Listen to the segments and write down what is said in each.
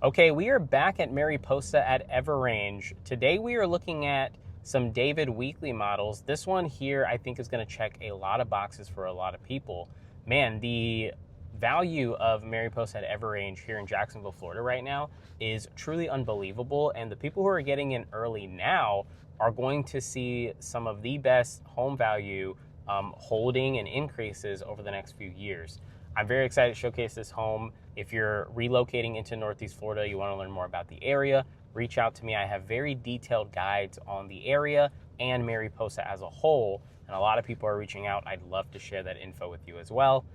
Okay, we are back at Mariposa at EverRange. Today we are looking at some David Weekley models. This one here I think is going to check a lot of boxes for a lot of people. Man, the value of Mariposa at EverRange here in Jacksonville, Florida right now is truly unbelievable, and the people who are getting in early now are going to see some of the best home value holding and increases over the next few years. I'm very excited to showcase this home. If you're relocating into Northeast Florida, you want to learn more about the area, reach out to me. I have very detailed guides on the area and Mariposa as a whole, and a lot of people are reaching out. I'd love to share that info with you as well.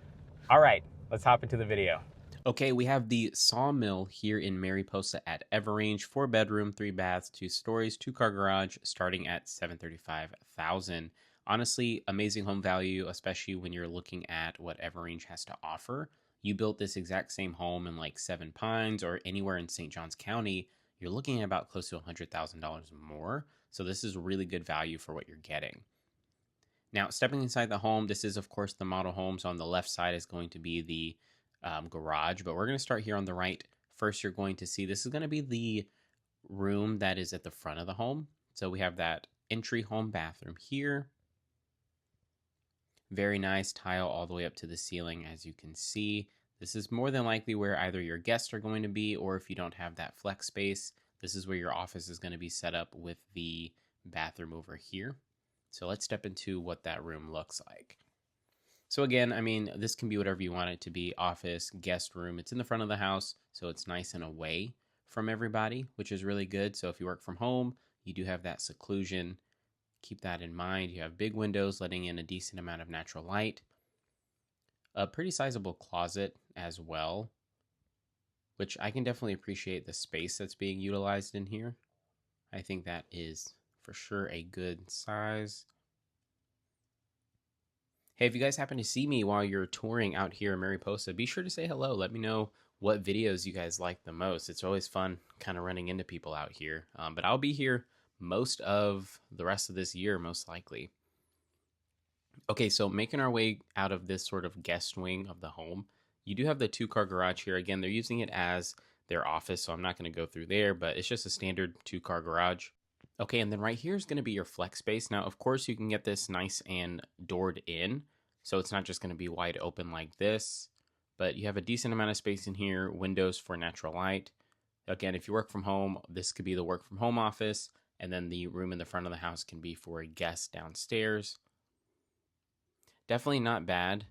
All right, let's hop into the video. Okay, we have the SawMill here in Mariposa at EverRange, 4-bedroom, 3 baths, 2 stories, 2-car garage, starting at $735,000. Honestly, amazing home value, especially when you're looking at what EverRange has to offer. You built this exact same home in like Seven Pines or anywhere in St. Johns County, you're looking at about close to $100,000 more. So this is really good value for what you're getting. Now, stepping inside the home, this is of course the model home. So on the left side is going to be the garage, but we're going to start here on the right. First, you're going to see this is going to be the room that is at the front of the home. So we have that entry home bathroom here. Very nice tile all the way up to the ceiling, as you can see. This is more than likely where either your guests are going to be, or if you don't have that flex space, this is where your office is going to be set up with the bathroom over here. So let's step into what that room looks like. So again, I mean, this can be whatever you want it to be, office, guest room. It's in the front of the house, so it's nice and away from everybody, which is really good. So if you work from home, you do have that seclusion. Keep that in mind. You have big windows letting in a decent amount of natural light. A pretty sizable closet as well, which I can definitely appreciate the space that's being utilized in here. I think that is for sure a good size. Hey, if you guys happen to see me while you're touring out here in Mariposa, be sure to say hello. Let me know what videos you guys like the most. It's always fun kind of running into people out here. But I'll be here most of the rest of this year, most likely. Okay, so making our way out of this sort of guest wing of the home, you do have the 2-car garage here. Again, they're using it as their office, so I'm not going to go through there, but it's just a standard 2-car garage. Okay, and then right here is going to be your flex space. Now, of course, you can get this nice and doored in, so it's not just going to be wide open like this, but you have a decent amount of space in here, windows for natural light. Again, if you work from home, this could be the work from home office, and then the room in the front of the house can be for a guest downstairs. Definitely not bad.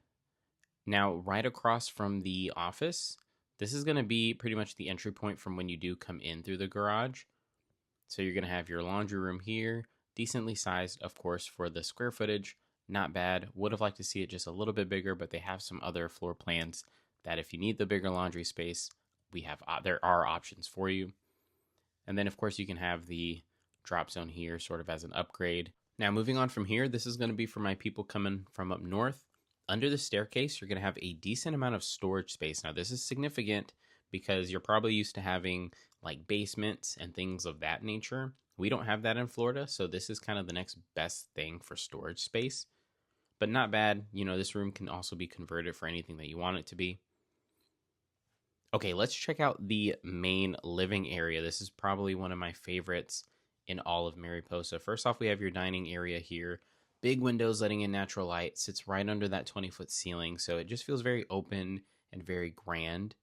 Now, right across from the office, this is going to be pretty much the entry point from when you do come in through the garage. So you're going to have your laundry room here, decently sized, of course, for the square footage. Not bad. Would have liked to see it just a little bit bigger, but they have some other floor plans that if you need the bigger laundry space, there are options for you. And then, of course, you can have the drop zone here sort of as an upgrade. Now, moving on from here, this is going to be for my people coming from up north. Under the staircase, you're going to have a decent amount of storage space. Now, this is significant because you're probably used to having like basements and things of that nature. We don't have that in Florida, so this is kind of the next best thing for storage space. But not bad. You know, this room can also be converted for anything that you want it to be. Okay, let's check out the main living area. This is probably one of my favorites in all of Mariposa. First off, we have your dining area here. Big windows letting in natural light. Sits right under that 20-foot ceiling, so it just feels very open and very grand.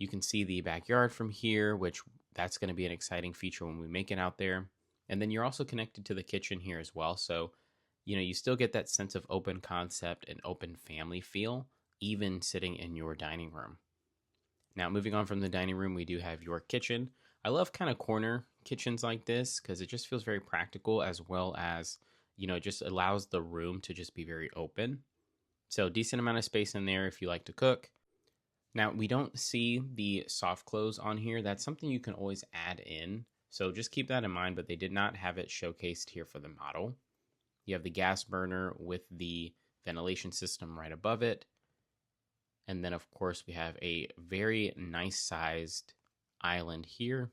You can see the backyard from here, which that's going to be an exciting feature when we make it out there. And then you're also connected to the kitchen here as well. So, you know, you still get that sense of open concept and open family feel, even sitting in your dining room. Now, moving on from the dining room, we do have your kitchen. I love kind of corner kitchens like this because it just feels very practical, as well as, you know, it just allows the room to just be very open. So decent amount of space in there if you like to cook. Now, we don't see the soft close on here. That's something you can always add in. So just keep that in mind, but they did not have it showcased here for the model. You have the gas burner with the ventilation system right above it. And then, of course, we have a very nice sized island here.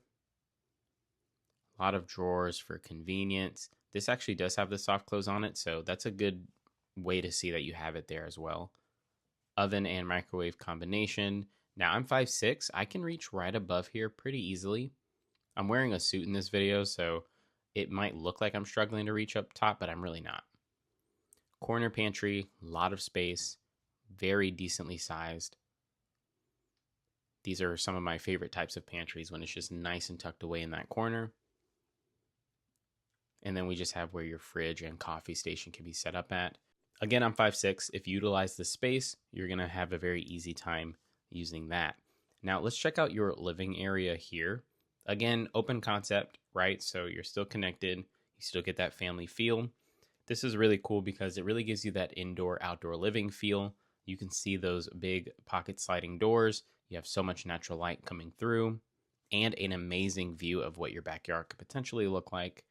A lot of drawers for convenience. This actually does have the soft close on it, so that's a good way to see that you have it there as well. Oven and microwave combination. Now I'm 5'6". I can reach right above here pretty easily. I'm wearing a suit in this video, so it might look like I'm struggling to reach up top, but I'm really not. Corner pantry, a lot of space, very decently sized. These are some of my favorite types of pantries when it's just nice and tucked away in that corner. And then we just have where your fridge and coffee station can be set up at. Again, I'm 5'6". If you utilize the space, you're going to have a very easy time using that. Now, let's check out your living area here. Again, open concept, right? So you're still connected. You still get that family feel. This is really cool because it really gives you that indoor-outdoor living feel. You can see those big pocket sliding doors. You have so much natural light coming through and an amazing view of what your backyard could potentially look like.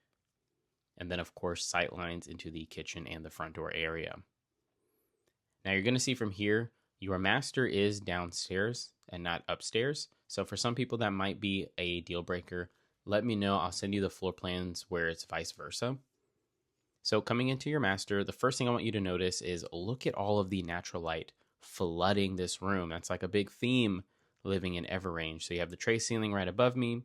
And then, of course, sight lines into the kitchen and the front door area. Now, you're going to see from here, your master is downstairs and not upstairs. So for some people, that might be a deal breaker. Let me know. I'll send you the floor plans where it's vice versa. So coming into your master, the first thing I want you to notice is look at all of the natural light flooding this room. That's like a big theme living in EverRange. So you have the tray ceiling right above me,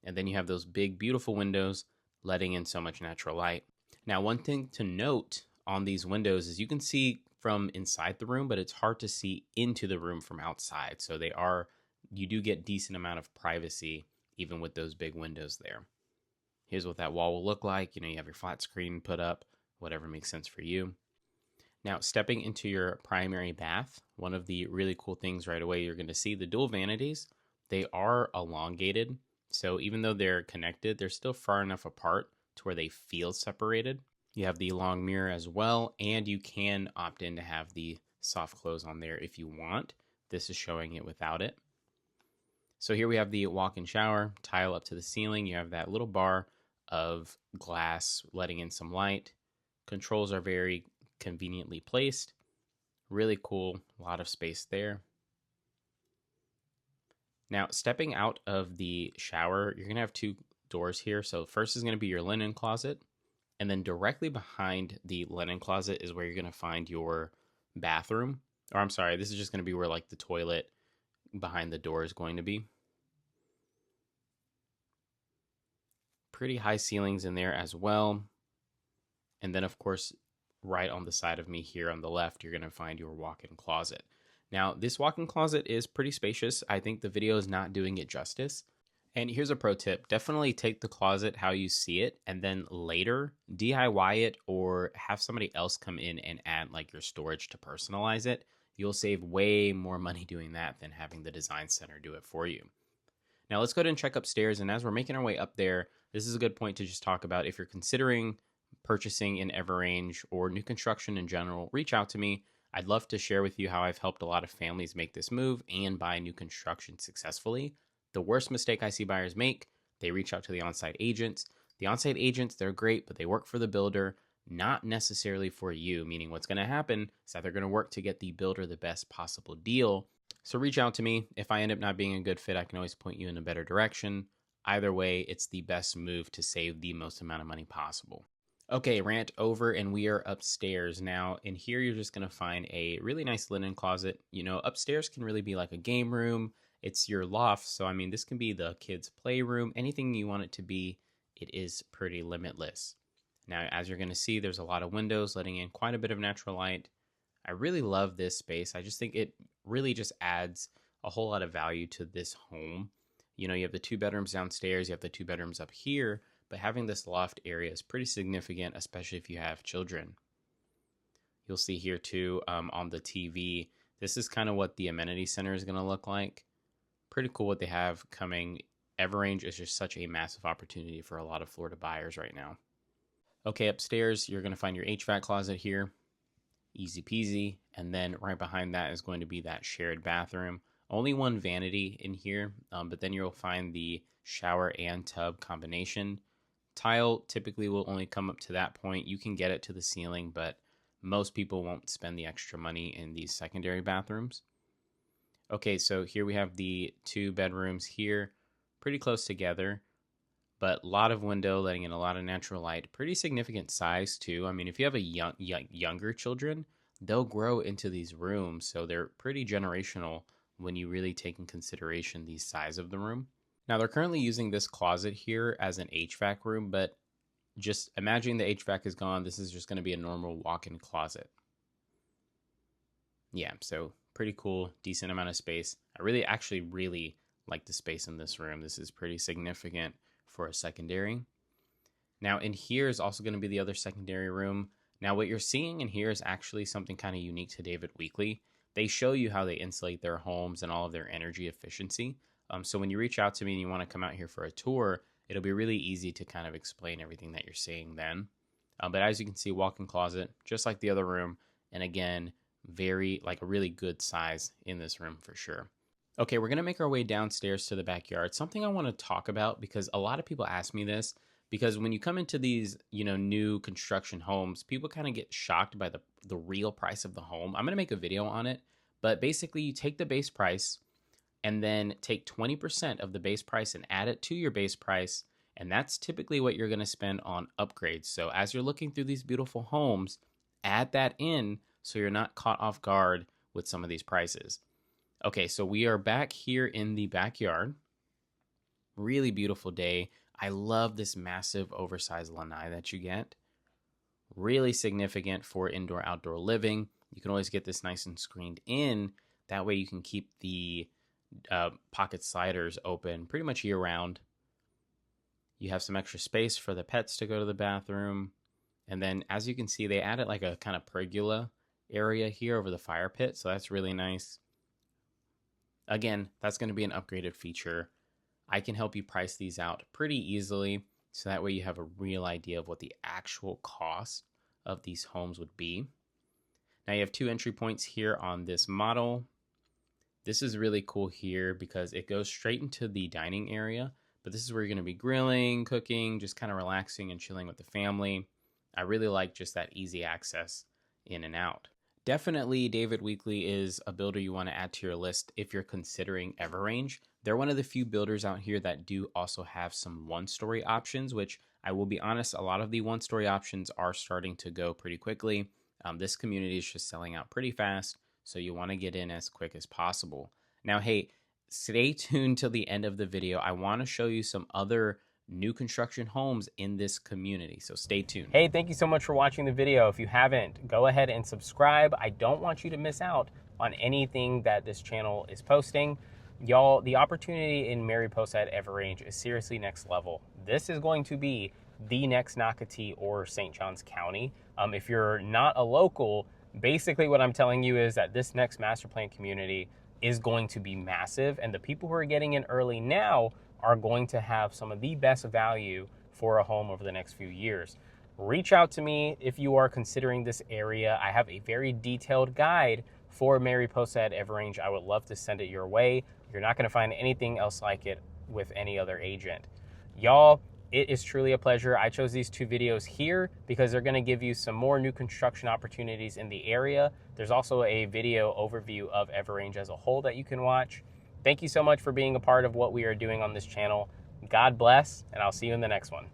and then you have those big, beautiful windows letting in so much natural light. Now, one thing to note on these windows is you can see from inside the room, but it's hard to see into the room from outside. So you do get decent amount of privacy even with those big windows there. Here's what that wall will look like. You have your flat screen put up, whatever makes sense for you. Now, stepping into your primary bath, one of the really cool things right away, you're going to see the dual vanities. They are elongated. So even though they're connected, they're still far enough apart to where they feel separated. You have the long mirror as well, and you can opt in to have the soft close on there if you want. This is showing it without it. So here we have the walk-in shower, tile up to the ceiling. You have that little bar of glass letting in some light. Controls are very conveniently placed. Really cool, a lot of space there. Now, stepping out of the shower, you're going to have two doors here. So first is going to be your linen closet. And then directly behind the linen closet is where you're going to find your bathroom. Or I'm sorry, this is just going to be where like the toilet behind the door is going to be. Pretty high ceilings in there as well. And then, of course, right on the side of me here on the left, you're going to find your walk-in closet. Now, this walk-in closet is pretty spacious. I think the video is not doing it justice. And here's a pro tip. Definitely take the closet how you see it, and then later DIY it or have somebody else come in and add like your storage to personalize it. You'll save way more money doing that than having the design center do it for you. Now let's go ahead and check upstairs. And as we're making our way up there, this is a good point to just talk about if you're considering purchasing in EverRange or new construction in general, reach out to me. I'd love to share with you how I've helped a lot of families make this move and buy new construction successfully. The worst mistake I see buyers make, they reach out to the on-site agents. The on-site agents, they're great, but they work for the builder, not necessarily for you, meaning what's going to happen is that they're going to work to get the builder the best possible deal. So reach out to me. If I end up not being a good fit, I can always point you in a better direction. Either way, it's the best move to save the most amount of money possible. Okay, rant over, and we are upstairs. Now, in here, you're just going to find a really nice linen closet. Upstairs can really be like a game room. It's your loft, so I mean, this can be the kids' playroom. Anything you want it to be, it is pretty limitless. Now, as you're going to see, there's a lot of windows letting in quite a bit of natural light. I really love this space. I just think it really just adds a whole lot of value to this home. You have the 2 bedrooms downstairs, you have the 2 bedrooms up here, but having this loft area is pretty significant, especially if you have children. You'll see here too on the TV, this is kind of what the amenity center is going to look like. Pretty cool what they have coming. EverRange is just such a massive opportunity for a lot of Florida buyers right now. Okay, upstairs, you're going to find your HVAC closet here. Easy peasy. And then right behind that is going to be that shared bathroom. Only one vanity in here, but then you'll find the shower and tub combination. Tile typically will only come up to that point. You can get it to the ceiling, but most people won't spend the extra money in these secondary bathrooms. Okay, so here we have the 2 bedrooms here, pretty close together, but a lot of window letting in a lot of natural light. Pretty significant size too. I mean, if you have younger children, they'll grow into these rooms, so they're pretty generational when you really take in consideration the size of the room. Now, they're currently using this closet here as an HVAC room, but just imagine the HVAC is gone. This is just going to be a normal walk-in closet. Yeah, so pretty cool, decent amount of space. I really like the space in this room. This is pretty significant for a secondary. Now, in here is also going to be the other secondary room. Now, what you're seeing in here is actually something kind of unique to David Weekley. They show you how they insulate their homes and all of their energy efficiency. So when you reach out to me and you want to come out here for a tour, it'll be really easy to kind of explain everything that you're seeing then. But as you can see, walk-in closet, just like the other room. And again, a really good size in this room for sure. Okay, we're going to make our way downstairs to the backyard. Something I want to talk about, because a lot of people ask me this, because when you come into these, new construction homes, people kind of get shocked by the real price of the home. I'm going to make a video on it, but basically you take the base price and then take 20% of the base price and add it to your base price. And that's typically what you're going to spend on upgrades. So as you're looking through these beautiful homes, add that in so you're not caught off guard with some of these prices. Okay, so we are back here in the backyard. Really beautiful day. I love this massive oversized lanai that you get. Really significant for indoor-outdoor living. You can always get this nice and screened in. That way you can keep the pocket sliders open pretty much year-round. You have some extra space for the pets to go to the bathroom. And then, as you can see, they added like a kind of pergola area here over the fire pit. So that's really nice. Again, that's going to be an upgraded feature. I can help you price these out pretty easily, so that way you have a real idea of what the actual cost of these homes would be. Now you have 2 entry points here on this model. This is really cool here because it goes straight into the dining area, but this is where you're going to be grilling, cooking, just kind of relaxing and chilling with the family. I really like just that easy access in and out. Definitely David Weekley is a builder you want to add to your list if you're considering EverRange. They're one of the few builders out here that do also have some one-story options, which I will be honest, a lot of the one-story options are starting to go pretty quickly. This community is just selling out pretty fast, so you want to get in as quick as possible. Now, hey, stay tuned till the end of the video. I want to show you some other new construction homes in this community, so stay tuned. Hey, thank you so much for watching the video. If you haven't, go ahead and subscribe. I don't want you to miss out on anything that this channel is posting. Y'all, the opportunity in Mariposa at EverRange is seriously next level. This is going to be the next Nocatee or St. Johns County. If you're not a local, basically what I'm telling you is that this next master plan community is going to be massive, and the people who are getting in early now are going to have some of the best value for a home over the next few years. Reach out to me if you are considering this area. I have a very detailed guide for Mariposa at EverRange. I would love to send it your way. You're not going to find anything else like it with any other agent. Y'all, it is truly a pleasure. I chose these 2 videos here because they're going to give you some more new construction opportunities in the area. There's also a video overview of EverRange as a whole that you can watch. Thank you so much for being a part of what we are doing on this channel. God bless, and I'll see you in the next one.